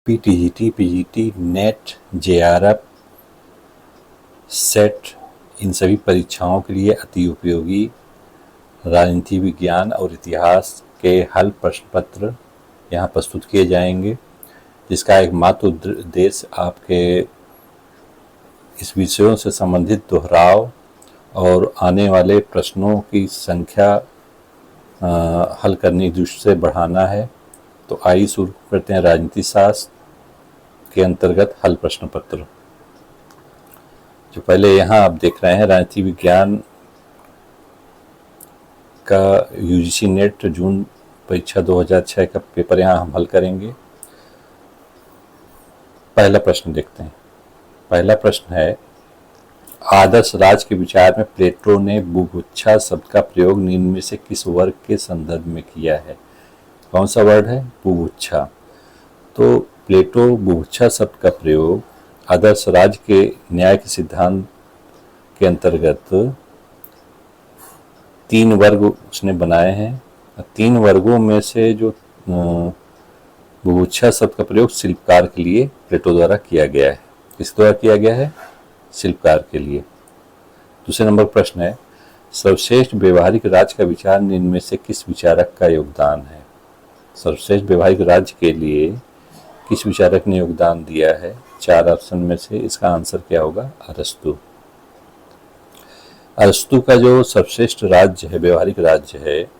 पीटीजीटी, PGT, net, JRF, set, इन सभी परीक्षाओं के लिए अति उपयोगी राजनीति विज्ञान और इतिहास के हल प्रश्न पत्र यहाँ प्रस्तुत किए जाएंगे, जिसका एकमात्र उद्देश्य आपके इस विषयों से संबंधित दोहराव और आने वाले प्रश्नों की संख्या हल करने की दृष्टि से बढ़ाना है। तो आइए शुरू करते हैं राजनीति शास्त्र के अंतर्गत हल प्रश्न पत्र। जो पहले यहाँ आप देख रहे हैं राजनीति विज्ञान का यूजीसी नेट जून परीक्षा 2006 का पेपर यहाँ हम हल करेंगे। पहला प्रश्न देखते हैं। पहला प्रश्न है, आदर्श राज के विचार में प्लेटो ने बुभुक्षा शब्द का प्रयोग निम्न में से किस वर्ग के संदर्भ में किया है? कौन सा वर्ड है? बुभुक्षा। तो प्लेटो बुभुक्षा शब्द का प्रयोग आदर्श राज के न्याय के सिद्धांत के अंतर्गत 3 वर्ग उसने बनाए हैं। 3 वर्गों में से जो बुभुक्षा शब्द का प्रयोग शिल्पकार के लिए प्लेटो द्वारा किया गया है। किस द्वारा किया गया है? शिल्पकार के लिए। दूसरे नंबर प्रश्न है, सर्वश्रेष्ठ व्यवहारिक राज्य का विचार निम्न में से किस विचारक का योगदान है? सर्वश्रेष्ठ व्यवहारिक राज्य के लिए किस विचारक ने योगदान दिया है? 4 ऑप्शन में से इसका आंसर क्या होगा? अरस्तु। अरस्तु का जो सर्वश्रेष्ठ राज्य है, व्यवहारिक राज्य है,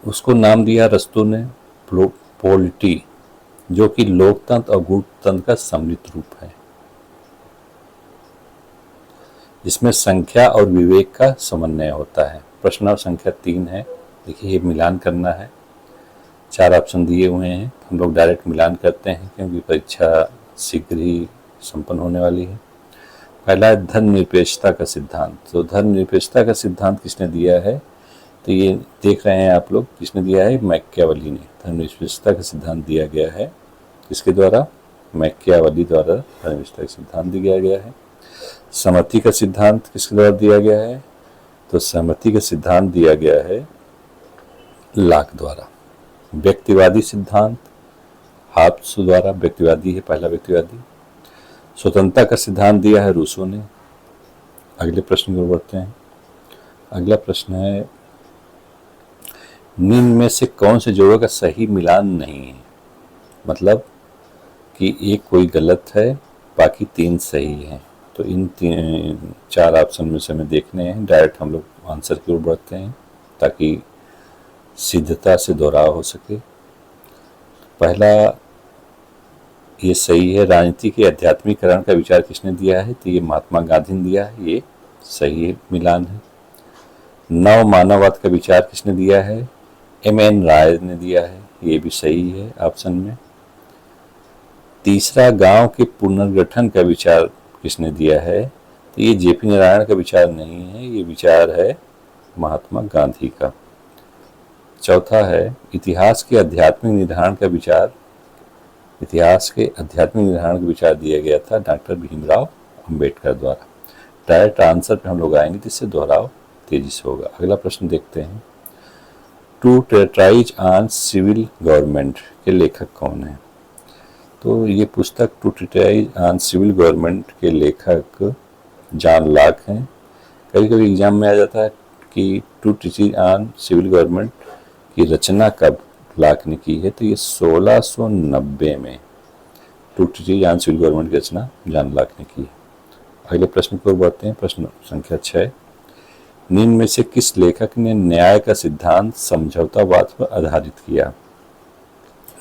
उसको नाम दिया अरस्तु ने पोलिटी, जो कि लोकतंत्र और गणतंत्र का सम्मिलित रूप है, जिसमें संख्या और विवेक का समन्वय होता है। प्रश्न नंबर संख्या 3 है। देखिए, ये मिलान करना है। 4 ऑप्शन दिए हुए हैं, हम लोग डायरेक्ट मिलान करते हैं क्योंकि परीक्षा शीघ्र ही संपन्न होने वाली है। पहला है धर्मनिरपेक्षता का सिद्धांत। तो धर्मनिरपेक्षता का सिद्धांत किसने दिया है? तो ये देख रहे हैं आप लोग, किसने दिया है? मैकियावेली ने। धर्मनिरपेक्षता का सिद्धांत दिया गया है किसके द्वारा? मैकियावेली द्वारा धर्मनिरपेक्षता का सिद्धांत दिया गया है। सहमति का सिद्धांत किसके द्वारा दिया गया है? तो सहमति का सिद्धांत दिया गया है लाक द्वारा। व्यक्तिवादी सिद्धांत हाब्स द्वारा, व्यक्तिवादी है, पहला व्यक्तिवादी। स्वतंत्रता का सिद्धांत दिया है रूसो ने। अगले प्रश्न की ओर बढ़ते हैं। अगला प्रश्न है, निम्न में से कौन से जोड़ों का सही मिलान नहीं है? मतलब कि एक कोई गलत है, बाकी 3 सही हैं। तो इन 4 ऑप्शन में से हमें देखने हैं। डायरेक्ट हम लोग आंसर की ओर बढ़ते हैं ताकि सिद्धता से दोहराव हो सके। पहला ये सही है। राजनीति के आध्यात्मिकरण का विचार किसने दिया है? तो ये महात्मा गांधी ने दिया है, ये सही मिलान है। नव मानववाद का विचार किसने दिया है? M.N. राय ने दिया है, ये भी सही है ऑप्शन में। तीसरा, गांव के पुनर्गठन का विचार किसने दिया है? तो ये J.P. नारायण का विचार नहीं है, ये विचार है महात्मा गांधी का। चौथा है, इतिहास के आध्यात्मिक निर्धारण का विचार, इतिहास के आध्यात्मिक निर्धारण का विचार दिया गया था डॉक्टर भीमराव अंबेडकर द्वारा। डायरेक्ट आंसर पे हम लोग आएंगे जिससे दोहराव तेजी से होगा। अगला प्रश्न देखते हैं। टू ट्रेटाइज ऑन सिविल गवर्नमेंट के लेखक कौन है? तो ये पुस्तक टू ट्रेटाइज ऑन सिविल गवर्नमेंट के लेखक जॉन लॉक हैं। कभी कभी एग्जाम में आ जाता है कि टू ट्रेटाइज ऑन सिविल गवर्नमेंट की रचना कब लॉक ने की है? तो ये 1690 में टू ट्रेटाइज ऑन सिविल गवर्नमेंट की रचना जॉन लॉक ने की है। अगले प्रश्न की ओर बढ़ते हैं। प्रश्न संख्या 6, निम्न में से किस लेखक ने न्याय का सिद्धांत समझौतावाद पर आधारित किया?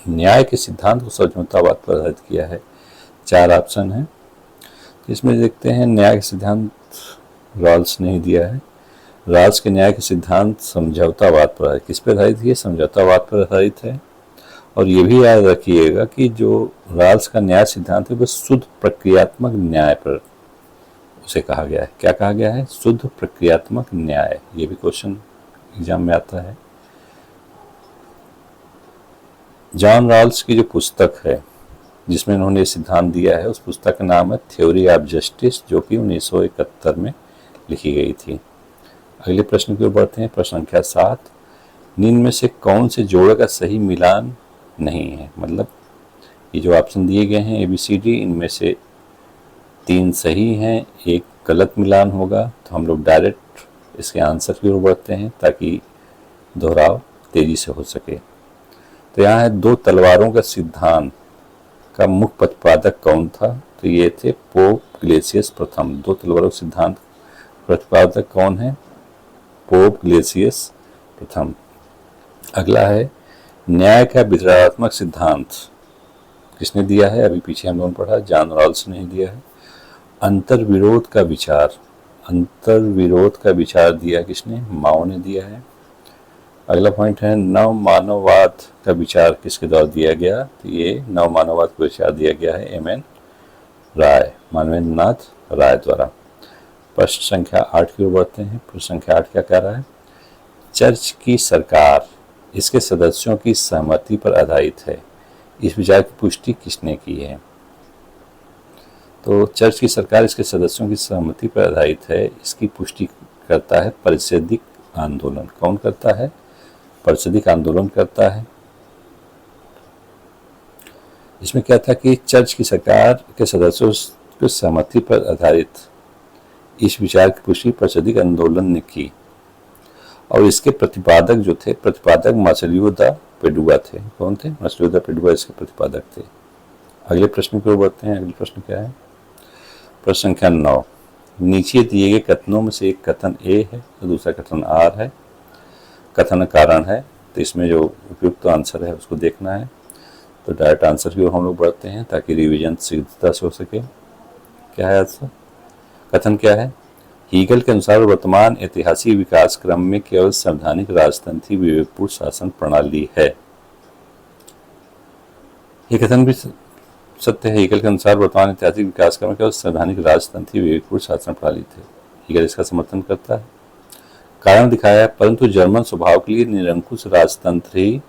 न्याय के सिद्धांत को समझौतावाद पर आधारित किया है। 4 ऑप्शन है, इसमें देखते हैं। न्याय का सिद्धांत रॉल्स ने ही दिया है। राज के न्याय के सिद्धांत समझौतावाद पर आधारित, किस पर आधारित है? समझौतावाद पर आधारित है। और ये भी याद रखिएगा कि जो राल्स का न्याय सिद्धांत है वह शुद्ध प्रक्रियात्मक न्याय पर उसे कहा गया है। क्या कहा गया है? शुद्ध प्रक्रियात्मक न्याय। ये भी क्वेश्चन एग्जाम में आता है। जॉन रॉल्स की जो पुस्तक है जिसमें उन्होंने सिद्धांत दिया है, उस पुस्तक का नाम है थ्योरी ऑफ जस्टिस, जो कि 1971 में लिखी गई थी। अगले प्रश्न की ओर बढ़ते हैं। प्रश्न संख्या 7, निम्न में से कौन से जोड़े का सही मिलान नहीं है? मतलब ये जो ऑप्शन दिए गए हैं ABCD, इनमें से 3 सही हैं, एक गलत मिलान होगा। तो हम लोग डायरेक्ट इसके आंसर की ओर बढ़ते हैं ताकि दोहराव तेजी से हो सके। तो यहाँ है 2 तलवारों का सिद्धांत का मुख्य प्रतिपादक कौन था? तो ये थे पोप ग्लेसियस प्रथम। 2 तलवारों का सिद्धांत प्रतिपादक कौन है? पोप ग्लेसियस प्रथम। अगला है न्याय का विचारात्मक सिद्धांत किसने दिया है? अभी पीछे हम लोगों ने पढ़ा, जॉन रॉल्स ने दिया है। अंतर्विरोध का विचार, अंतर्विरोध का विचार दिया किसने? माओ ने दिया है। अगला पॉइंट है नव मानववाद का विचार किसके द्वारा दिया गया? तो ये नव मानववाद का विचार दिया गया है MN राय, मानवेंद्र नाथ राय द्वारा। प्रश्न संख्या 8 की ओर बढ़ते हैं। प्रश्न संख्या 8 क्या कह रहा है? चर्च की सरकार इसके सदस्यों की सहमति पर आधारित है, इस विचार की पुष्टि किसने की है? तो चर्च की सरकार इसके सदस्यों की सहमति पर आधारित है, इसकी पुष्टि करता है पारिस्थितिक आंदोलन। कौन करता है? पारिस्थितिक आंदोलन करता है। इसमें क्या था कि चर्च की सरकार के सदस्यों की सहमति पर आधारित इस विचार की पुष्टि पारिस्थितिक आंदोलन ने की, और इसके प्रतिपादक जो थे, प्रतिपादक मार्सिलियो द पेडुआ थे। कौन थे? मार्सिलियो द पेडुआ इसके प्रतिपादक थे। अगले प्रश्न की ओर बढ़ते हैं। अगले प्रश्न क्या है? प्रश्न संख्या 9। नीचे दिए गए कथनों में से एक कथन A है और दूसरा कथन R है। कथन कारण है, तो इसमें जो उपयुक्त आंसर है उसको देखना है। तो डायरेक्ट आंसर की ओर हम लोग बढ़ते हैं ताकि रिवीजन शीघ्रता से हो सके। क्या है आंसर? कथन क्या है? हीगल के अनुसार वर्तमान ऐतिहासिक विकास क्रम में केवल संवैधानिक राजतंत्री विवेकपूर्ण शासन प्रणाली है। ये कथन भी सत्य है। हीगल के अनुसार वर्तमान ऐतिहासिक विकास क्रम में केवल संवैधानिक राजतंत्री विवेकपूर्ण शासन प्रणाली थे। हीगल इसका समर्थन करता है। कारण दिखाया है, परंतु जर्मन स्वभाव के लिए निरंकुश राजतंत्र ही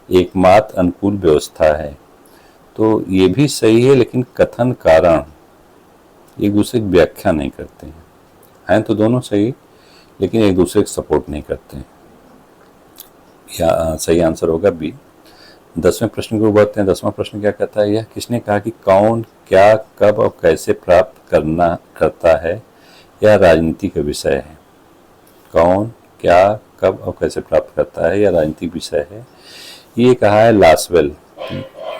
एकमात्र अनुकूल व्यवस्था है। तो ये भी सही है, लेकिन कथन कारण एक दूसरे की व्याख्या नहीं करते हैं तो दोनों सही, लेकिन एक दूसरे को सपोर्ट नहीं करते हैं। या सही आंसर होगा B। 10वें प्रश्न को बढ़ते हैं। 10वां प्रश्न क्या कहता है? यह किसने कहा कि कौन, क्या, कब और कैसे प्राप्त करता है, यह राजनीति का विषय है। कौन, क्या, कब और कैसे प्राप्त करता है, यह राजनीतिक विषय है। ये कहा है लासवेल,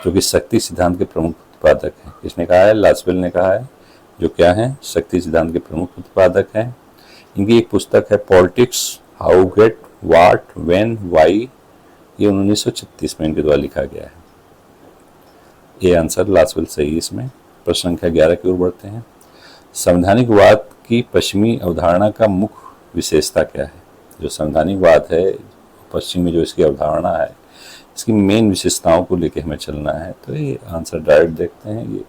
जो कि शक्ति सिद्धांत के प्रमुख प्रतिपादक हैं। किसने कहा है? लासवेल ने कहा है, जो क्या है? शक्ति सिद्धांत के प्रमुख प्रतिपादक हैं। इनकी एक पुस्तक है politics, how, get, what, when, why. ये 1936 में इनके द्वारा लिखा गया है। ये आंसर लासवेल सही है इसमें। प्रश्न संख्या 11 की ओर बढ़ते हैं। संवैधानिकवाद की पश्चिमी अवधारणा का मुख्य विशेषता क्या है? जो संवैधानिकवाद है पश्चिम में, जो इसकी अवधारणा है, इसकी मेन विशेषताओं को लेकर हमें चलना है। तो ये आंसर डायरेक्ट देखते हैं। ये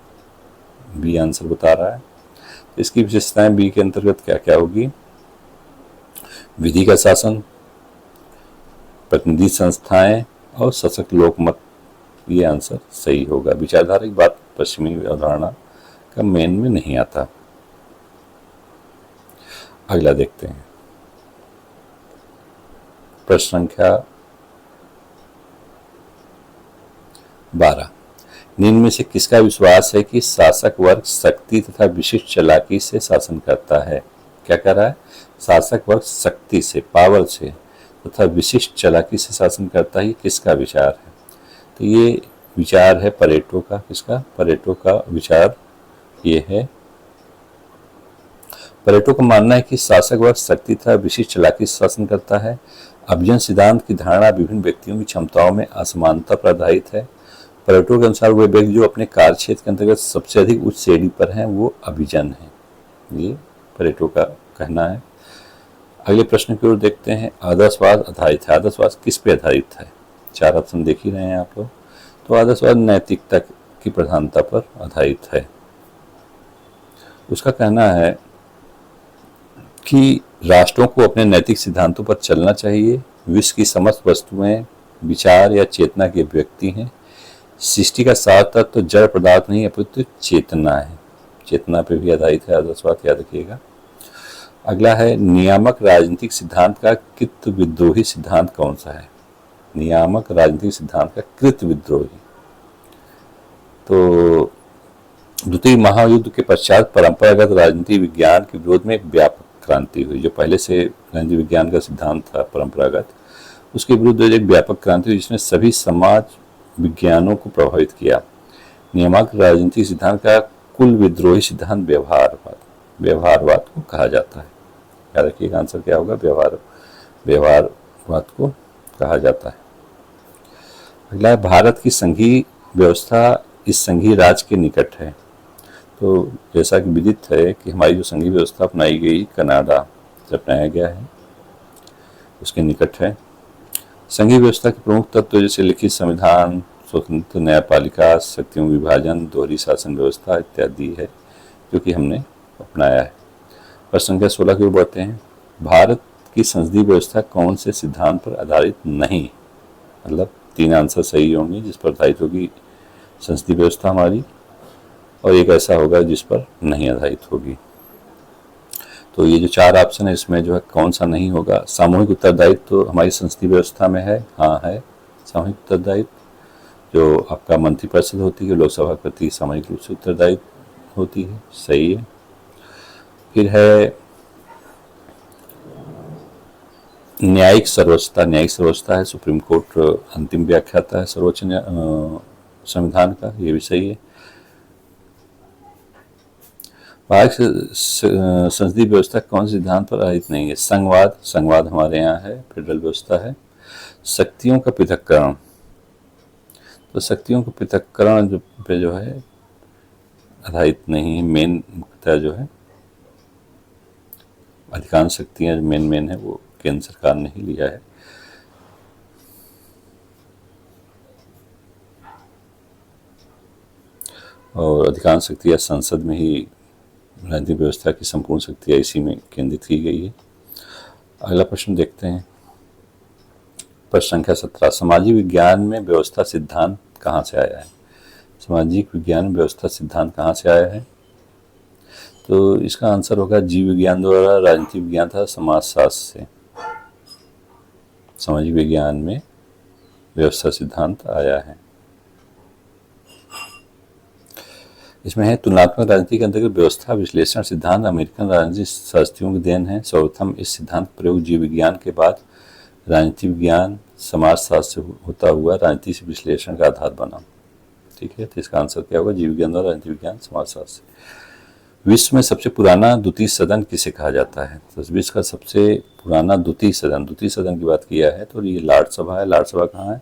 B आंसर बता रहा है। तो इसकी विशेषताएं B के अंतर्गत क्या क्या होगी? विधि का शासन, प्रतिनिधि संस्थाएं और सशक्त लोकमत। ये आंसर सही होगा। विचारधारा बात पश्चिमी अवधारणा का मेन में नहीं आता। अगला देखते हैं। प्रश्न संख्या 12। निम्न में से किसका विश्वास है कि शासक वर्ग शक्ति तथा विशिष्ट चालाकी से शासन करता है? क्या कह रहा है? शासक वर्ग शक्ति से, पावर से तथा विशिष्ट चालाकी से शासन करता है। किसका विचार है? तो ये विचार है परेटो का। किसका? परेटो का विचार ये है। परेटो का मानना है कि शासक वर्ग शक्ति तथा विशिष्ट चालाकी से शासन करता है। अभिजन सिद्धांत की धारणा विभिन्न व्यक्तियों की क्षमताओं में असमानता पर आधारित है। परेटो के अनुसार वे व्यक्ति जो अपने कार्य क्षेत्र के अंतर्गत सबसे अधिक उच्च श्रेणी पर हैं वो अभिजन है। ये परेटो का कहना है। अगले प्रश्न की ओर देखते हैं। आदर्शवाद आधारित है। आदर्शवाद किस पे आधारित है? 4 ऑप्शन देख ही रहे हैं आप लोग। तो आदर्शवाद नैतिकता की प्रधानता पर आधारित है। उसका कहना है कि राष्ट्रों को अपने नैतिक सिद्धांतों पर चलना चाहिए। विश्व की समस्त वस्तुएं विचार या चेतना के व्यक्ति हैं। सृष्टि का सार तत्व तो जड़ पदार्थ नहीं अपितु चेतना है। चेतना पे भी आधारित है आदर्शवाद, याद रखिएगा। अगला है नियामक राजनीतिक सिद्धांत का कृत विद्रोही सिद्धांत कौन सा है? नियामक राजनीतिक सिद्धांत का कृत विद्रोही तो द्वितीय महायुद्ध के पश्चात परंपरागत राजनीति विज्ञान के विरोध में एक व्यापक क्रांति हुई। जो पहले से राजनीति विज्ञान का सिद्धांत था परंपरागत, उसके विरुद्ध एक व्यापक क्रांति हुई जिसने सभी समाज विज्ञानों को प्रभावित किया। नियामक राजनीतिक सिद्धांत का कुल विद्रोही सिद्धांत व्यवहारवाद को कहा जाता है। याद रखिएगा, आंसर क्या होगा? व्यवहारवाद को कहा जाता है। अगला है, भारत की संघीय व्यवस्था इस संघीय राज के निकट है। तो जैसा कि विदित है कि हमारी जो संघीय व्यवस्था अपनाई गई कनाडा से अपनाया गया है, उसके निकट है। संघीय व्यवस्था के प्रमुख तत्व जैसे लिखित संविधान, स्वतंत्र न्यायपालिका, शक्तियों विभाजन, दोहरी शासन व्यवस्था इत्यादि है जो कि हमने अपनाया है। प्रश्न संख्या 16 की ओर बढ़ते हैं। भारत की संसदीय व्यवस्था कौन से सिद्धांत पर आधारित नहीं? मतलब 3 आंसर सही होंगे जिस पर आधारित होगी संसदीय व्यवस्था हमारी, और एक ऐसा होगा जिस पर नहीं आधारित होगी। तो ये जो 4 ऑप्शन है इसमें जो है कौन सा नहीं होगा? सामूहिक उत्तरदायित्व तो हमारी संसदीय व्यवस्था में है, हाँ है सामूहिक उत्तरदायित्व। जो आपका मंत्रिपरिषद होती है, लोकसभा के प्रति सामूहिक रूप से उत्तरदायित्व होती है, सही है। फिर है न्यायिक सर्वोच्चता। न्यायिक सर्वोच्चता है, सुप्रीम कोर्ट अंतिम व्याख्याता है सर्वोच्च संविधान का, ये भी सही है। भारत संसदीय व्यवस्था कौन से सिद्धांत पर आधारित नहीं है? संघवाद हमारे यहाँ है, फेडरल व्यवस्था है। शक्तियों का पृथक्करण, तो शक्तियों का पृथक्करण जो है आधारित नहीं है। मेन मुख्यतः जो है अधिकांश शक्तियां मेन है वो केंद्र सरकार ने ही लिया है। और अधिकांश शक्तियां संसद में ही, राजनीतिक व्यवस्था की संपूर्ण शक्तियां इसी में केंद्रित की गई है। अगला प्रश्न देखते हैं, प्रश्न संख्या 17। सामाजिक विज्ञान में व्यवस्था सिद्धांत कहाँ से आया है? सामाजिक विज्ञान में व्यवस्था सिद्धांत कहाँ से आया है? तो इसका आंसर होगा जीव विज्ञान द्वारा राजनीतिक विज्ञान था समाजशास्त्र से। सामाजिक विज्ञान में व्यवस्था सिद्धांत आया है। इसमें है तुलनात्मक राजनीति के अंतर्गत व्यवस्था विश्लेषण सिद्धांत अमेरिकन राजनीतिक शास्त्रियों की देन है। सर्वप्रथम इस सिद्धांत प्रयोग जीव विज्ञान के बाद राजनीति विज्ञान समाजशास्त्र से होता हुआ राजनीति से विश्लेषण का आधार बना। ठीक है, तो इसका आंसर क्या होगा? जीव विज्ञान और राजनीति विज्ञान समाजशास्त्र से। विश्व में सबसे पुराना द्वितीय सदन किसे कहा जाता है? तो विश्व का सबसे पुराना द्वितीय सदन की बात किया है तो ये लॉर्ड सभा है। लॉर्ड सभा कहाँ है?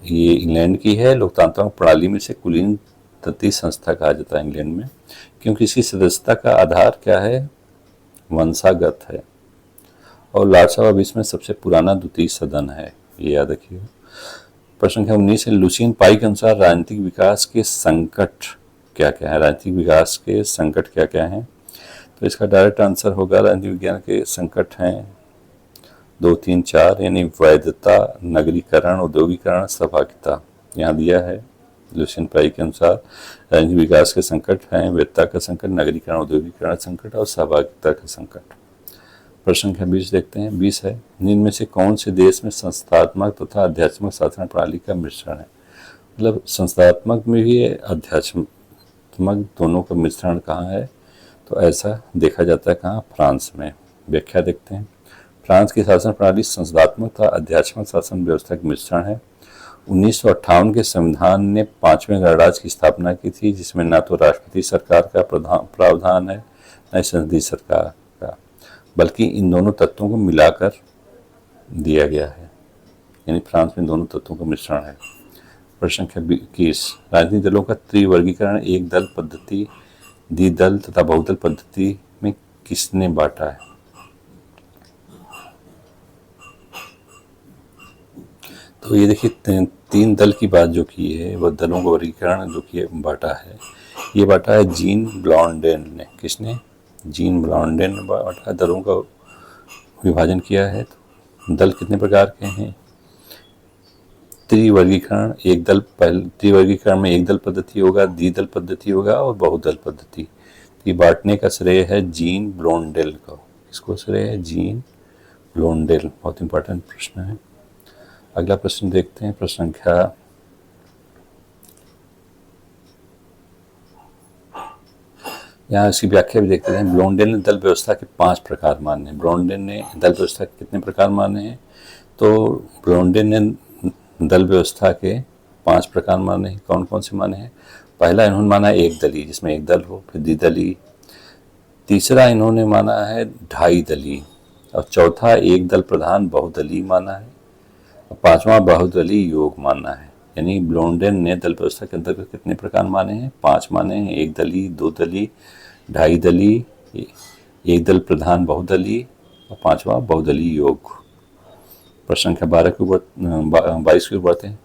ये इंग्लैंड की है। लोकतांत्रिक प्रणाली में से कुलीन तृतीय संस्था कहा जाता है इंग्लैंड में, क्योंकि इसकी सदस्यता का आधार क्या है? वंशागत है। और लॉर्ड सभा विश्व में सबसे पुराना द्वितीय सदन है, ये याद रखिए। प्रश्न संख्या 19 है, लुसियन पाई के अनुसार राजनीतिक विकास के संकट क्या क्या है? राजनीतिक विकास के संकट क्या क्या हैं? तो इसका डायरेक्ट आंसर होगा राजनीतिक विज्ञान के संकट हैं 2, 3, 4, यानी वैधता, नगरीकरण, औद्योगिकरण, सहभागिता। यहाँ दिया है लुसियन पाई के अनुसार राजनीतिक विकास के संकट हैं वैधता का संकट, नगरीकरण, औद्योगिकरण संकट और सहभागिता का संकट। प्रश्न संख्या 20 देखते हैं। 20 है, इनमें से कौन से देश में संस्थात्मक तथा आध्यात्मिक शासन प्रणाली का मिश्रण है? मतलब संस्थात्मक में भी है, आध्यात्मिक दोनों का मिश्रण कहाँ है? तो ऐसा देखा जाता है कहाँ? फ्रांस में। व्याख्या देखते हैं। फ्रांस की शासन प्रणाली संस्थात्मक तथा आध्यात्मिक शासन व्यवस्था का मिश्रण है। 1958 के संविधान ने 5वें गणराज्य की स्थापना की थी, जिसमें न तो राष्ट्रपति सरकार का प्रावधान है न संसदीय सरकार का, बल्कि इन दोनों तत्वों को मिलाकर दिया गया है। यानी फ्रांस में दोनों तत्वों का मिश्रण है। प्रश्न संख्या 21, राजनीतिक दलों का त्रिवर्गीकरण एक दल पद्धति, द्विदल तथा बहुदल पद्धति में किसने बांटा है? तो ये देखिए 3 दल की बात जो की है वह दलों का वर्गीकरण जो कि बांटा है, ये बांटा है जीन ब्लॉन्डेन ने। किसने? जीन ब्लॉन्डेन ने बांटा, दलों का विभाजन किया है। तो दल कितने प्रकार के हैं? त्रिवर्गीकरण, एक दल, त्रिवर्गीकरण में एक दल पद्धति होगा, द्विदल पद्धति होगा और बहुदल पद्धति। ये बांटने का श्रेय है जीन ब्लॉन्डेल को। किसको श्रेय है? जीन ब्लॉन्डेल। बहुत इंपॉर्टेंट प्रश्न है। अगला प्रश्न देखते हैं, प्रश्न संख्या यहाँ इसकी व्याख्या भी देखते हैं। ब्लॉन्डेल ने दल व्यवस्था के 5 प्रकार माने हैं। ब्लॉन्डेल ने दल व्यवस्था के कितने प्रकार माने हैं? तो ब्लॉन्डेल ने दल व्यवस्था के 5 प्रकार माने हैं। कौन कौन से माने हैं? पहला इन्होंने माना एक दली, जिसमें एक दल हो, फिर द्विदलीय। तीसरा इन्होंने माना है ढाई दलीय, और चौथा एक दल प्रधान बहुदलीय माना है, और पांचवा बहुदलीय योग माना है। यानी ब्लॉन्डेल ने दल व्यवस्था के अंतर्गत कितने प्रकार माने हैं? 5 माने हैं। एक दलीय, दो दलीय, ढाई दलीय, एक दल प्रधान बहुदलीय, और पांचवा बहुदलीय योग। प्रश्न संख्या 22 की ओर बढ़ते हैं।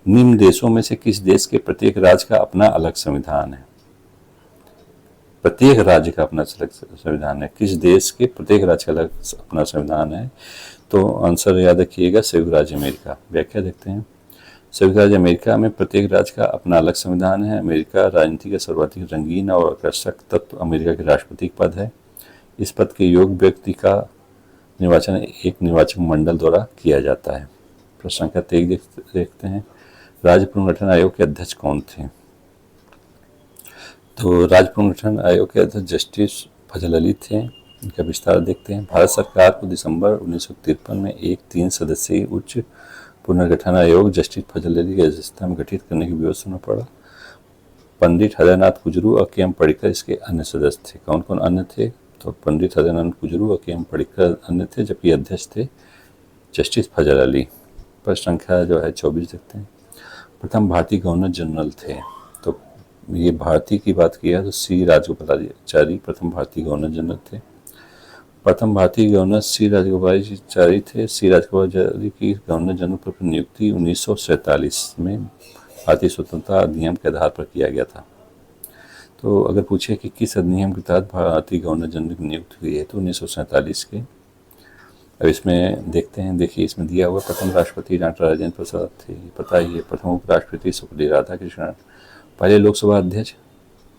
निम्न देशों में से किस देश के प्रत्येक राज्य का अपना अलग संविधान है? प्रत्येक राज्य का अपना अलग संविधान है। किस देश के प्रत्येक राज्य का अलग अपना संविधान है? तो आंसर याद रखिएगा, संयुक्त राज्य अमेरिका। व्याख्या देखते हैं। संयुक्त राज्य अमेरिका में प्रत्येक राज्य का अपना अलग संविधान है। अमेरिका राजनीति का सर्वाधिक रंगीन और आकर्षक तत्व अमेरिका के राष्ट्रपति पद है। इस पद के योग्य व्यक्ति का निर्वाचन एक निर्वाचक मंडल द्वारा किया जाता है। प्रश्न संख्या 23 देखते हैं। राज्य पुनर्गठन आयोग के अध्यक्ष कौन थे? तो राज्य पुनर्गठन आयोग के अध्यक्ष जस्टिस फजल अली थे। इनका विस्तार देखते हैं। भारत सरकार को दिसंबर 1953 में एक 3 सदस्यीय उच्च पुनर्गठन आयोग जस्टिस फजल अली की अध्यक्षता में गठित करने की व्यवस्था में पड़ा। पंडित हृदयनाथ कुजरू और के एम पडिक्कर इसके अन्य सदस्य थे। कौन कौन अन्य थे? तो पंडित हृदयनाथ कुजरू और के एम पडिक्कर अन्य थे, जबकि अध्यक्ष थे जस्टिस फजल अली। प्रश्न संख्या जो है 24 देखते हैं। प्रथम भारतीय गवर्नर जनरल थे। तो ये भारतीय की बात किया तो सी राजगोपालाचारी प्रथम भारतीय गवर्नर जनरल थे। प्रथम भारतीय गवर्नर सी राजगोपालाचारी थे। सी राजगोपालाचारी की गवर्नर जनरल पर नियुक्ति 1947 में भारतीय स्वतंत्रता अधिनियम के आधार पर किया गया था। तो अगर पूछे कि किस अधिनियम के तहत भारतीय गवर्नर जनरल की नियुक्ति हुई है, तो 1947 के। अब इसमें देखते हैं। देखिए, इसमें दिया हुआ प्रथम राष्ट्रपति डॉक्टर राजेंद्र प्रसाद थे, पता ही है। प्रथम उपराष्ट्रपति सर्वपल्ली राधाकृष्णन। पहले लोकसभा अध्यक्ष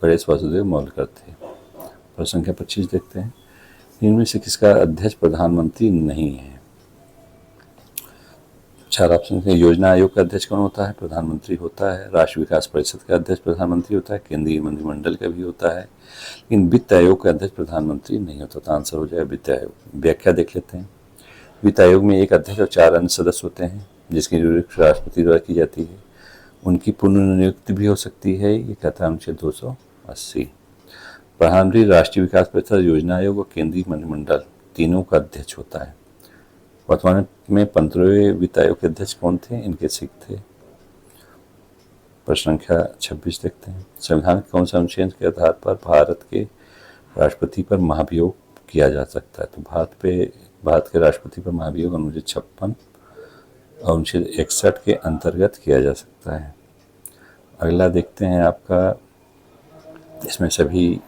गणेश वासुदेव मौलकर थे। प्रश्न संख्या 25 देखते हैं। इनमें से किसका अध्यक्ष प्रधानमंत्री नहीं है? 4 ऑप्शन हैं। योजना आयोग का अध्यक्ष कौन होता है? प्रधानमंत्री होता है। राष्ट्रीय विकास परिषद का अध्यक्ष प्रधानमंत्री होता है। केंद्रीय मंत्रिमंडल का भी होता है। लेकिन वित्त आयोग का अध्यक्ष प्रधानमंत्री नहीं होता। तो आंसर हो जाएगा वित्त आयोग। व्याख्या देख लेते हैं। वित्त आयोग में एक अध्यक्ष और 4 अन्य सदस्य होते हैं, जिसकी नियुक्ति राष्ट्रपति द्वारा की जाती है। उनकी पुनर्नियुक्ति भी हो सकती है। ये कहता है अनुच्छेद 280। प्रधानमंत्री राष्ट्रीय विकास परिषद, योजना आयोग और केंद्रीय मंत्रिमंडल तीनों का अध्यक्ष होता है। वर्तमान में 15वें वित्त आयोग के अध्यक्ष कौन थे? इनके सिख थे। प्रश्न संख्या 26 देखते हैं। संविधान के कौन से अनुच्छेद के आधार पर भारत के राष्ट्रपति पर महाभियोग किया जा सकता है? तो भारत के राष्ट्रपति पर महाभियोग अनुच्छेद 56 और अनुच्छेद 61 के अंतर्गत किया जा सकता है। अगला देखते हैं आपका, इसमें सभी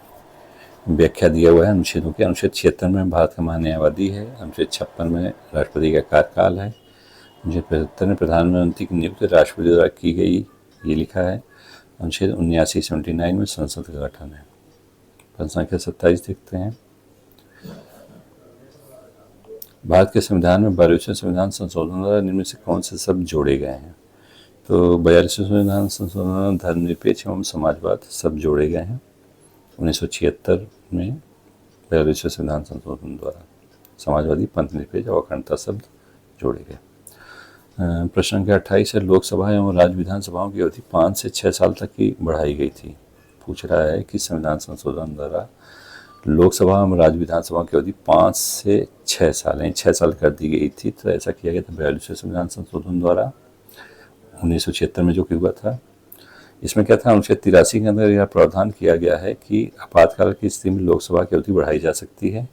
व्याख्या दिया हुआ है अनुच्छेदों के। अनुच्छेद 76 में भारत का महान्यायवादी है। अनुच्छेद 56 में राष्ट्रपति का कार्यकाल है। अनुच्छेद 75 में प्रधानमंत्री की नियुक्ति राष्ट्रपति द्वारा की गई, ये लिखा है। अनुच्छेद 79 में संसद का गठन है। प्रश्न संख्या 27 देखते हैं। भारत के संविधान में 42वें संविधान संशोधन द्वारा निम्न से कौन से शब्द जोड़े गए हैं? तो 42वें संविधान संशोधन धर्मनिरपेक्ष एवं समाजवाद शब्द जोड़े गए हैं 1976 में 42वें संविधान संशोधन द्वारा। समाजवादी, पंथ निरपेक्ष और अखंडता शब्द जोड़े गए। प्रश्न संख्या 28 है। लोकसभा एवं राज्य विधानसभाओं की अवधि 5 से 6 साल तक की बढ़ाई गई थी। पूछ रहा है कि संविधान संशोधन द्वारा लोकसभा एवं राज्य विधानसभाओं की अवधि 5 से 6 साल यानी 6 साल कर दी गई थी। तो ऐसा किया गया था 42वें संविधान संशोधन द्वारा 1976 में जो कि हुआ था। इसमें क्या था? अनुच्छेद 83 के अंदर यह प्रावधान किया गया है कि आपातकाल की स्थिति में लोकसभा की अवधि बढ़ाई जा सकती है।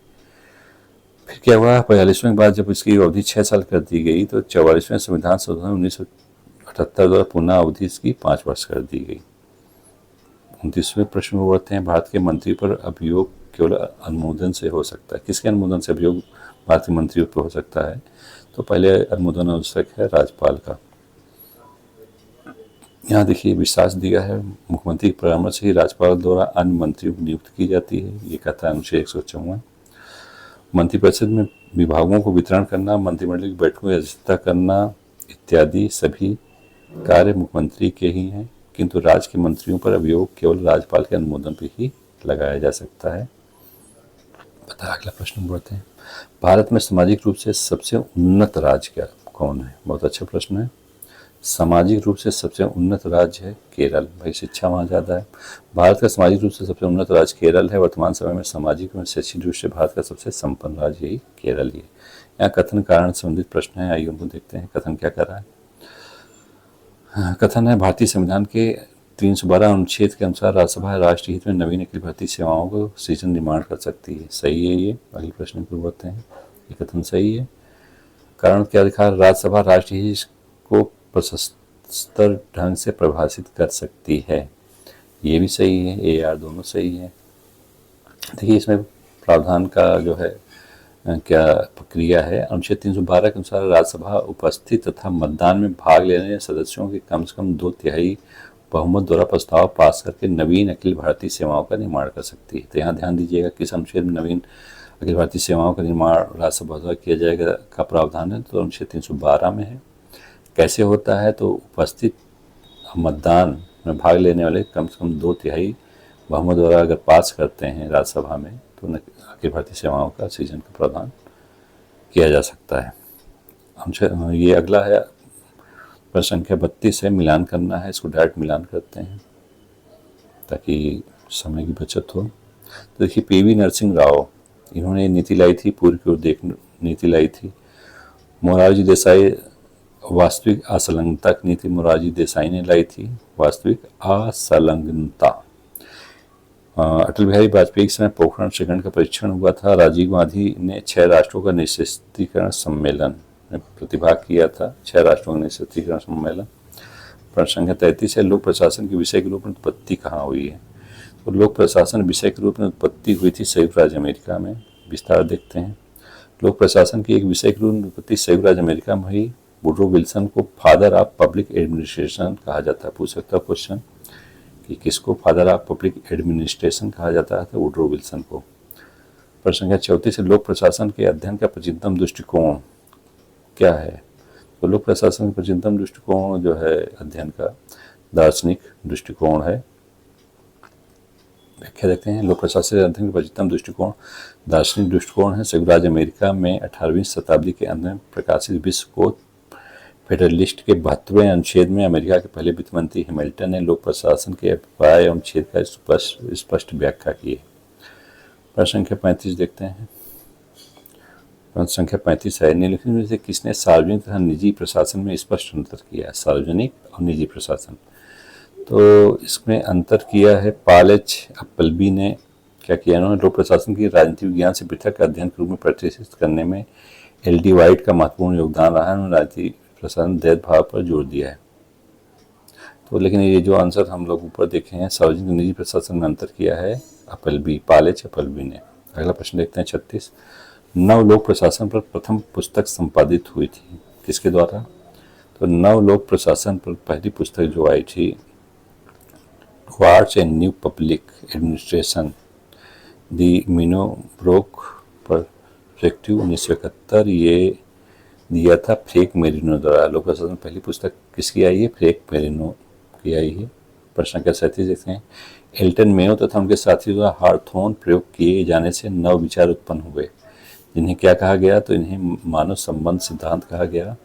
फिर क्या हुआ? 42वें के बाद जब इसकी अवधि 6 साल कर दी गई तो 44वें संविधान संशोधन 1978 द्वारा पुनः अवधि इसकी 5 वर्ष कर दी गई। 29वें प्रश्न में बढ़ते हैं। भारत के मंत्री पर अभियोग केवल अनुमोदन से हो सकता है। किसके अनुमोदन से अभियोग भारतीय मंत्रियों पर हो सकता है? तो पहले अनुमोदन आवश्यक है राज्यपाल का। यहाँ देखिए विश्वास दिया है। मुख्यमंत्री के परामर्श से ही राज्यपाल द्वारा अन्य मंत्रियों की नियुक्ति की जाती है। ये कहता है अनुच्छेद 154। मंत्रिपरिषद में विभागों को वितरण करना, मंत्रिमंडल की बैठकों की अध्यक्षता करना इत्यादि सभी कार्य मुख्यमंत्री के ही हैं, किंतु राज्य के मंत्रियों पर अभियोग केवल राज्यपाल के अनुमोदन पर ही लगाया जा सकता है। बता अगला प्रश्न बढ़ते हैं। भारत में सामाजिक रूप से सबसे उन्नत राज्य क्या कौन है? बहुत अच्छा प्रश्न है। सामाजिक रूप से सबसे उन्नत राज्य है केरल। भाई शिक्षा वहाँ ज़्यादा है। भारत का सामाजिक रूप से सबसे उन्नत राज्य केरल है। वर्तमान समय में सामाजिक और शैक्षिक रूप से भारत का सबसे संपन्न राज्य यही केरल ही है। यहाँ कथन कारण संबंधित प्रश्न है, आइए उनको देखते हैं। कथन क्या कर रहा है? कथन है भारतीय संविधान के 312 अनुच्छेद के अनुसार राज्यसभा राष्ट्रीय हित में नवीन अखिल भारतीय सेवाओं को सृजन निर्माण कर सकती है। सही है ये। अगले प्रश्न को बढ़ते हैं। ये कथन सही है। कारण क्या लिखा? राज्यसभा राष्ट्रीय हित को प्रशस्तर ढंग से परिभाषित कर सकती है। ये भी सही है। ए आर दोनों सही है। देखिए इसमें प्रावधान का जो है क्या प्रक्रिया है। अनुच्छेद 312 के अनुसार राज्यसभा उपस्थित तथा मतदान में भाग लेने वाले सदस्यों के कम से कम 2/3 बहुमत द्वारा प्रस्ताव पास करके नवीन अखिल भारतीय सेवाओं का निर्माण कर सकती है। तो यहाँ ध्यान दीजिएगा किस अनुच्छेद में नवीन अखिल भारतीय सेवाओं का निर्माण राज्यसभा द्वारा किया जाएगा का प्रावधान है। तो अनुच्छेद 312 में है। कैसे होता है? तो उपस्थित मतदान में भाग लेने वाले कम से कम 2/3 बहुमत द्वारा अगर पास करते हैं राज्यसभा में तो अखिल भारतीय सेवाओं का सृजन का प्रावधान किया जा सकता है। ये अगला है प्रश्न संख्या 32 है। मिलान करना है। इसको डायरेक्ट मिलान करते हैं ताकि समय की बचत हो। तो देखिए पीवी नरसिंह राव इन्होंने नीति लाई थी, पूर्व की ओर देख नीति लाई थी। मोरारजी देसाई वास्तविक असंलग्नता की नीति मोरारजी देसाई ने लाई थी, वास्तविक असंलग्नता। अटल बिहारी वाजपेयी के समय पोखरण शिखर का परीक्षण हुआ था। राजीव गांधी ने 6 राष्ट्रों का निःशस्त्रीकरण सम्मेलन में प्रतिभाग किया था। 6 राष्ट्रों का निःशस्त्रीकरण सम्मेलन। प्रश्न संख्या 33 है। लोक प्रशासन के विषय के रूप में उत्पत्ति कहाँ हुई है? तो लोक प्रशासन विषय के रूप में उत्पत्ति हुई थी संयुक्त राज्य अमेरिका में। विस्तार देखते हैं। लोक प्रशासन की एक विषय के रूप में उत्पत्ति संयुक्त राज्य अमेरिका में हुई। वुडरो विल्सन को फादर ऑफ पब्लिक एडमिनिस्ट्रेशन कहा जाता है। पूछ सकता है क्वेश्चन कि किसको फादर ऑफ पब्लिक एडमिनिस्ट्रेशन कहा जाता है? तो वुडरो विल्सन को। प्रश्न संख्या 34 है। लोक प्रशासन के अध्ययन का प्राचीनतम दृष्टिकोण क्या है? तो लोक प्रशासन का प्राचीनतम दृष्टिकोण जो है अध्ययन का दार्शनिक दृष्टिकोण है। व्याख्या देखते हैं। लोक प्रशासन के अध्ययन का प्राचीनतम दृष्टिकोण दार्शनिक दृष्टिकोण है। संयुक्त राज्य अमेरिका में 18वीं शताब्दी के अंत में प्रकाशित विश्व को फेडरलिस्ट के 72वें अनुच्छेद में अमेरिका के पहले वित्त मंत्री हैमिल्टन ने लोक प्रशासन के अभिप्राय एवं अनुच्छेद का स्पष्ट व्याख्या की है। प्रश्न संख्या 35 देखते हैं। प्रश्न संख्या 35 है। निम्नलिखित में से किसने सार्वजनिक तथा निजी प्रशासन में स्पष्ट अंतर किया है? सार्वजनिक और निजी प्रशासन। तो इसमें अंतर किया है पॉल एच एप्पलबी ने। क्या किया इन्होंने? लोक प्रशासन की राजनीति विज्ञान से पृथक अध्ययन के रूप में प्रतिष्ठित करने में एल.डी. वाइट का महत्वपूर्ण योगदान रहा है। उन्होंने राजनीति प्रशासन भेदभाव पर जोर दिया है। तो लेकिन ये जो आंसर हम लोग ऊपर देखे हैं सार्वजनिक निजी प्रशासन में अंतर किया है एप्पलबी, पॉल एच एप्पलबी ने। अगला प्रश्न देखते हैं 36। नवलोक प्रशासन पर प्रथम पुस्तक संपादित हुई थी किसके द्वारा? तो नवलोक प्रशासन पर पहली पुस्तक जो आई थी towards and new public administration the Minnowbrook perspective 1971, ये दिया था फ्रैंक मेरिनो द्वारा। लोक प्रशासन पहली पुस्तक किसकी आई है? फ्रैंक मेरिनो की आई है। प्रश्न संख्या 37 देखते हैं। एल्टन मेयो तथा उनके साथियों द्वारा हार्थोन प्रयोग किए जाने से नव विचार उत्पन्न हुए जिन्हें क्या कहा गया? तो इन्हें मानव संबंध सिद्धांत कहा गया।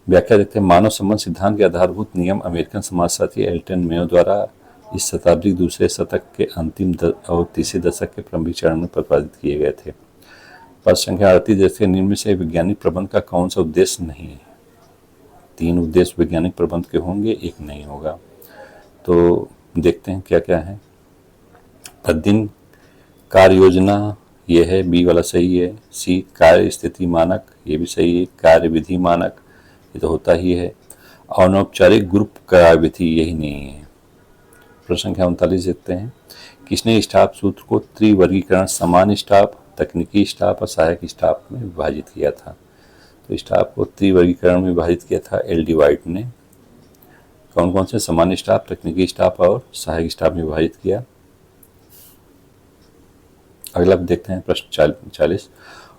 व्याख्या देखते हैं। मानव संबंध सिद्धांत के आधारभूत नियम अमेरिकन समाजशास्त्री एल्टन मेयो द्वारा इस शताब्दी के दूसरे शतक के अंतिम और तीसरे दशक के प्रारंभिक चरण में प्रतिपादित किए गए थे। प्रश्न संख्या 38 देखते हैं। निम्न में से वैज्ञानिक प्रबंध का कौन सा उद्देश्य नहीं है? 3 उद्देश्य वैज्ञानिक प्रबंध के होंगे, एक नहीं होगा। तो देखते हैं क्या क्या है। प्रतिदिन कार्य योजना ये है, बी वाला सही है। सी कार्य स्थिति मानक, ये भी सही है। कार्य विधि मानक ये तो होता ही है। अनौपचारिक ग्रुप कार्यविधि यही नहीं है। प्रश्न संख्या 39 देखते हैं। किसने स्टाफ सूत्र को त्रिवर्गीकरण सामान्य स्टाफ, तकनीकी स्टाफ और सहायक स्टाफ में विभाजित किया था? तो स्टाफ को त्रिवर्गीकरण में विभाजित किया था एल.डी. वाइट ने। कौन कौन से? सामान्य स्टाफ, तकनीकी स्टाफ और सहायक स्टाफ में विभाजित किया। अगला देखते हैं प्रश्न 40।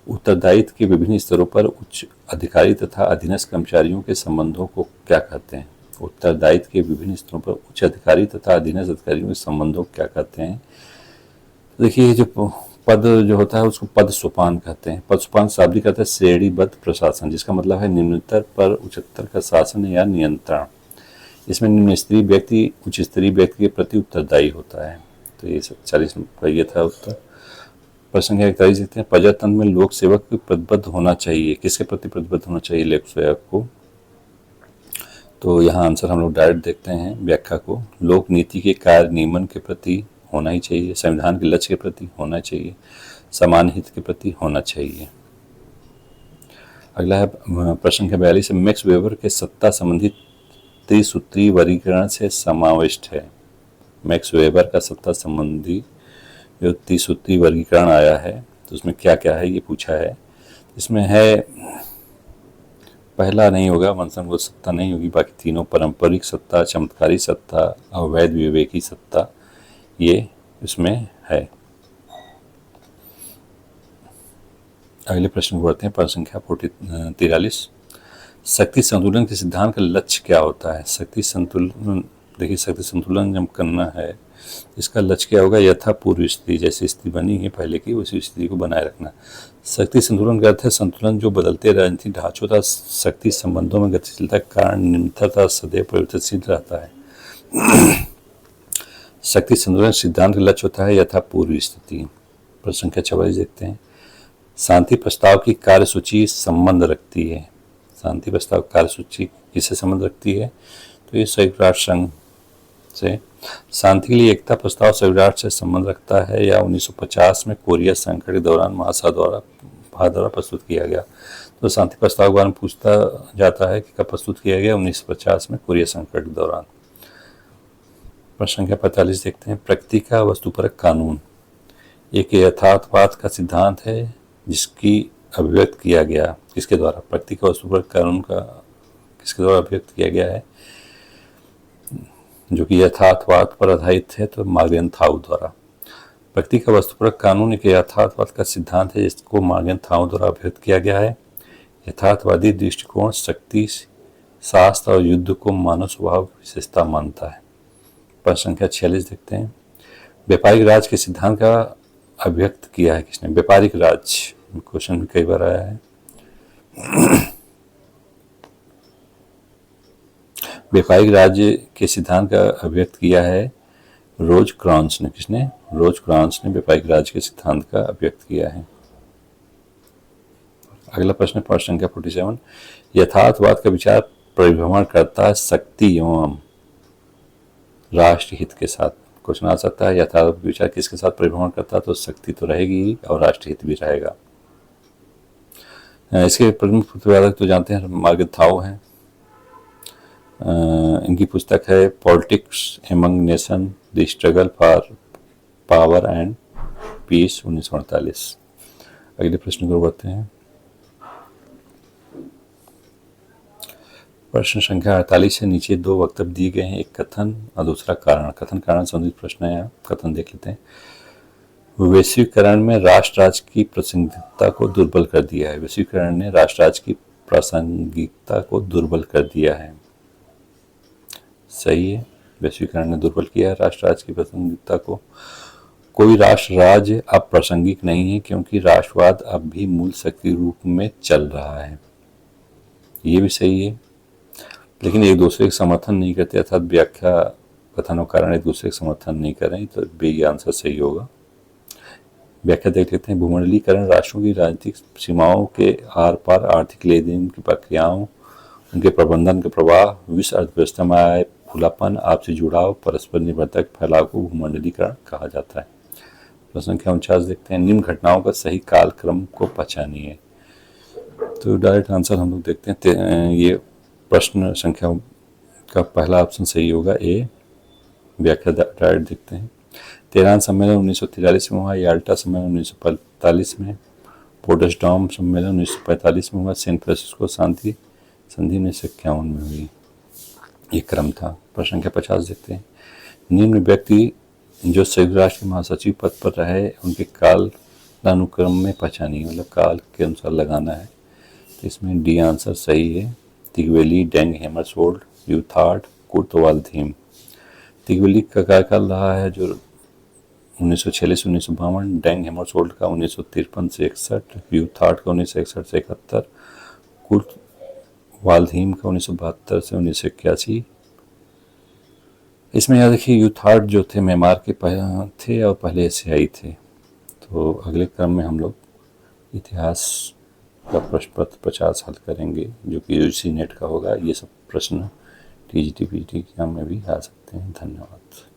उत्तरदायित्व के विभिन्न स्तरों पर उच्च अधिकारी तथा अधीनस्थ कर्मचारियों के संबंधों को क्या कहते हैं? उत्तरदायित्व के विभिन्न स्तरों पर उच्च अधिकारी तथा अधीनस्थ अधिकारियों के संबंधों को क्या कहते हैं? देखिए, जो पद जो होता है उसको पद सोपान कहते हैं। पद सोपान शाब्दिक अर्थ है श्रेणीबद्ध प्रशासन, जिसका मतलब है निम्नतर पर उच्चतर का शासन या नियंत्रण। इसमें निम्न स्तरीय व्यक्ति उच्च स्तरीय व्यक्ति के प्रति उत्तरदायी होता है। तो ये 40 का ये था उत्तर। प्रश्न संख्या 41 देखते हैं, प्रजातंत्र में लोक सेवक प्रतिबद्ध होना चाहिए, किसके प्रति प्रतिबद्ध होना चाहिए लोक सेवक को? तो यहाँ आंसर हम लोग डायरेक्ट देखते हैं व्याख्या को। लोक नीति के कार्य नियमन के प्रति होना ही चाहिए, संविधान के लक्ष्य के प्रति होना चाहिए, समान हित के प्रति होना चाहिए। अगला है प्रश्न संख्या 42, मैक्स वेबर के सत्ता संबंधी त्रिसूत्री वर्गीकरण से समाविष्ट है। मैक्स वेबर का सत्ता संबंधी जो त्रिसूत्री वर्गीकरण आया है तो उसमें क्या क्या है ये पूछा है। इसमें है, पहला नहीं होगा, मनसंगत सत्ता नहीं होगी, बाकी तीनों पारंपरिक सत्ता, चमत्कारी सत्ता, अवैध विवेकी सत्ता, ये इसमें है। अगले प्रश्न को बढ़ते हैं। प्रश्न संख्या 43, शक्ति संतुलन के सिद्धांत का लक्ष्य क्या होता है? शक्ति संतुलन, देखिए शक्ति संतुलन जब करना है इसका लक्ष्य क्या होगा? यथा पूर्व स्थिति, जैसी स्थिति बनी है पहले की उसी स्थिति को बनाए रखना। शक्ति संतुलन का अर्थ है संतुलन जो बदलते राजनीतिक ढांचों तथा शक्ति संबंधों में गतिशीलता के कारण निरंतर तथा सदैव परिवर्तनशील रहता है। शक्ति संतुलन सिद्धांत का लक्ष्य होता है यथा पूर्व स्थिति। प्रश्न संख्या 44 देखते हैं, शांति प्रस्ताव की कार्यसूची संबंध रखती है। शांति प्रस्ताव कार्यसूची किससे संबंध रखती है? तो ये संयुक्त राष्ट्र संघ से। शांति के लिए एकता प्रस्ताव संयुक्त राष्ट्र से संबंध रखता है या 1950 में कोरिया संकट के दौरान महासभा द्वारा प्रस्तुत किया गया। तो शांति प्रस्ताव के बारे में पूछता जाता है कि कब प्रस्तुत किया गया? 1950 में कोरिया संकट के दौरान। प्रश्न संख्या 45 देखते हैं, प्रकृति का वस्तुपरक कानून एक यथार्थवाद का सिद्धांत है जिसकी अभिव्यक्त किया गया किसके द्वारा? प्रकृति का वस्तुपरक कानून का किसके द्वारा अभिव्यक्त किया गया है जो कि यथार्थवाद पर आधारित है? तो मार्गन थाउ द्वारा। प्रकृति का वस्तुपरक कानून एक यथार्थवाद का सिद्धांत है जिसको मार्गन थाउ द्वारा अभिव्यक्त किया गया है। यथार्थवादी दृष्टिकोण शक्ति, शास्त्र और युद्ध को मानव स्वभाव विशेषता मानता है। प्रश्न संख्या 46 देखते हैं, व्यापारिक राज के सिद्धांत का अभिव्यक्त किया है किसने? व्यापारिक राज, क्वेश्चन भी कई बार आया है। व्यापारिक राज्य के सिद्धांत का अभिव्यक्त किया है रोज क्रॉन्स ने। किसने? रोज क्रॉन्स ने व्यापारिक राज्य के सिद्धांत का अभिव्यक्त किया है। अगला प्रश्न प्रश्न संख्या 47, यथार्थवाद का विचार परिभ्रमण करता है शक्ति एवं राष्ट्र हित के साथ। क्वेश्चन आ सकता है यथार्थवाद विचार किसके साथ परिभ्रमण करता है? तो शक्ति तो रहेगी और राष्ट्र हित भी रहेगा। इसके प्रमुख प्रतिपादक तो जानते हैं मार्गन थाउ हैं। इनकी पुस्तक है politics among nation, the struggle for power and peace, 1948। अगले प्रश्न को बढ़ते हैं। प्रश्न संख्या 48 से नीचे दो वक्तव्य दिए गए हैं, एक कथन और दूसरा कारण। कथन कारण संबंधित प्रश्न है, कथन देख लेते हैं। वैश्वीकरण में राष्ट्र राज्य की प्रासंगिकता को दुर्बल कर दिया है। वैश्वीकरण ने राष्ट्र राज्य की प्रासंगिकता को दुर्बल कर दिया है। सही है, वैश्वीकरण ने दुर्बल किया है राष्ट्र राज्य की प्रासंगिकता को। कोई राष्ट्र राज्य अब प्रासंगिक नहीं है क्योंकि राष्ट्रवाद अब भी मूल शक्ति रूप में चल रहा है। ये भी सही है, लेकिन एक दूसरे का समर्थन नहीं करते, अर्थात व्याख्या कथन और कारण एक दूसरे का समर्थन नहीं कर रहे, तो बी आंसर सही होगा। व्याख्या देख लेते हैं। भूमंडलीकरण राष्ट्रों की राजनीतिक सीमाओं के आर पार आर्थिक लेन देन की प्रक्रियाओं, उनके प्रबंधन के प्रवाह, विश्व अर्थव्यवस्था में आए खुलापन, आपसी जुड़ाव, परस्पर निर्भरता के फैलाव को भूमंडलीकरण कहा जाता है। प्रश्न संख्या 49 देखते हैं। निम्न घटनाओं का सही कालक्रम को पहचानिए। तो डायरेक्ट आंसर हम लोग देखते हैं। ये प्रश्न संख्या का पहला ऑप्शन सही होगा, ए। व्याख्या डायरेक्ट देखते हैं। तेहरान सम्मेलन 1943 में हुआ, याल्टा सम्मेलन 1945 में, पोट्सडाम सम्मेलन 1945 में हुआ, सैन फ्रांसिस्को शांति संधि 1951 में हुई। ये क्रम था। प्रश्न संख्या 50 देखते हैं। निम्न व्यक्ति जो संयुक्त राष्ट्र के महासचिव पद पर रहे उनके काल अनुक्रम में पहचानिए, मतलब काल के अनुसार लगाना है। तो इसमें डी आंसर सही है। तिगवेली, डेंग, हेमरसोल्ड, यू थॉट कुर्तवाल थीम। दिग्विलिक का कार्यकाल रहा है जो 1946-1952, डैंग हेमरसोल्ड का 1953 से 61, यू थॉट का 1961 से 71, कुर्ट वाल्धीम का 1972 से 1981। इसमें याद रखिए यू थॉट जो थे म्यांमार के थे और पहले एशियाई थे। तो अगले क्रम में हम लोग इतिहास का प्रश्न पत्र 50 हल करेंगे जो कि यूजीसी नेट का होगा। ये सब प्रश्न टीजीटी पीजीटी एग्जाम में भी आ सकते हैं। धन्यवाद।